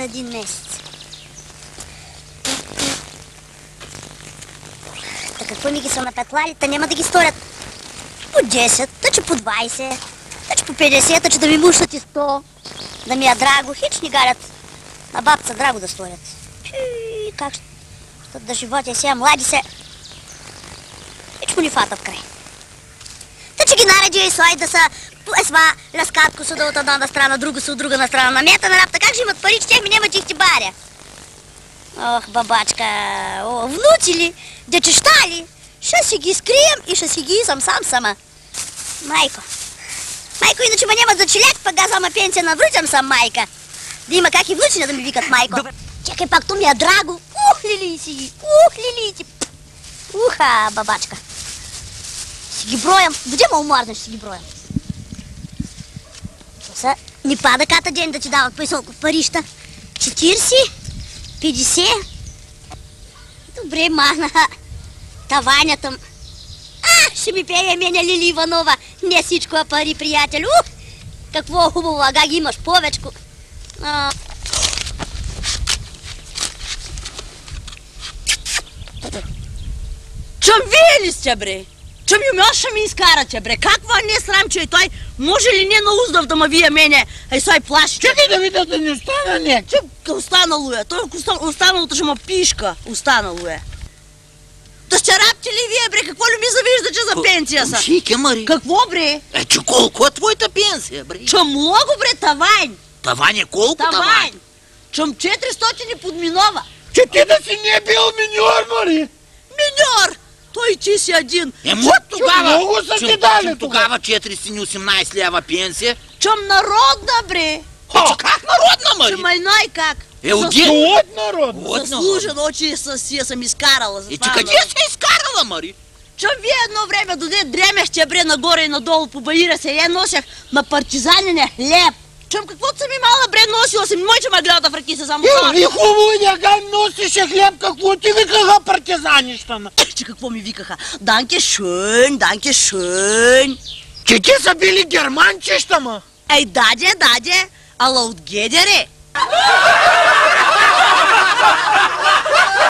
един месец. Та какво ми ги са напетлали, та няма да ги сторят по 10, тъче по 20, тъче по 50, тъче да ми мушнат и 100, да ми е драго, хич ни гарят на бабца драго да сторят. Как ще да живота сега, млади се, хич му ни фата в край. Тъче ги нареди и сой да са есма разкатко са да от една страна, друго са от друга на страна, на мета на рапта, как ще имат пари, че тех ми няма че их ти баря. Ох, бабачка, о, внуци ли, дечеща ли, ще си ги скрием и ще си ги изам сама. Майко, иначе ма няма за челяк, пък аз ама пенсия навръчам сам майка. Да има как и внучина да ми викат майко. Чакай, пак то ми е драго. Лилици, лилици. Уха, бабачка. Си ги броям, где ма умарна ще си ги броям. Са, ни пада ката ден да ти дават по-високо парища. 40, 50. Добре, махна. Таванята. Ще ми пее мене Лили Иванова. Не всичко е пари, приятел. Какво хубаво, ага ги имаш повечко. Чом вие ли сте, бре? Чом юмяш ще ми изкарате, бре? Каква не срам, че и той може ли не на уздав да ма вие мене, ай сой плаши? Чакай да видя да не остана не. Останало е, той останалото ще ма пишка, останало е. Да ще рапте ли вие, бре? Какво ли ми завиждате за пенсия са? Шике, Мари. Какво, бре? Че колко е твоята пенсия, бре? Че много, бре, тавайн. Таван е колко таван? Чем 400 подминова. Че ти да си не бил миньор, Мари. Миньор! Той ти си един. Тогава, много са ти дали тогава 418 лева пенсия. Чем народна, бре. Как народна, Мари? Че майной как? От народна. Заслужено, че я съм изкарала. И че къде си изкарала, Мари? Чем вие едно време доде дремехте, бре, нагоре и надолу по баира се, я носях на партизанине хлеб. Чем каквото съм имала, бре, носила съм, мой че ма гледата в ръки се само. И хубаво няга носише хлеб, какво ти викаха партизанища? Че какво ми викаха? Данке шън, данке шън. Че ти са били германчища, ма? Ей, даде, ала от гедере.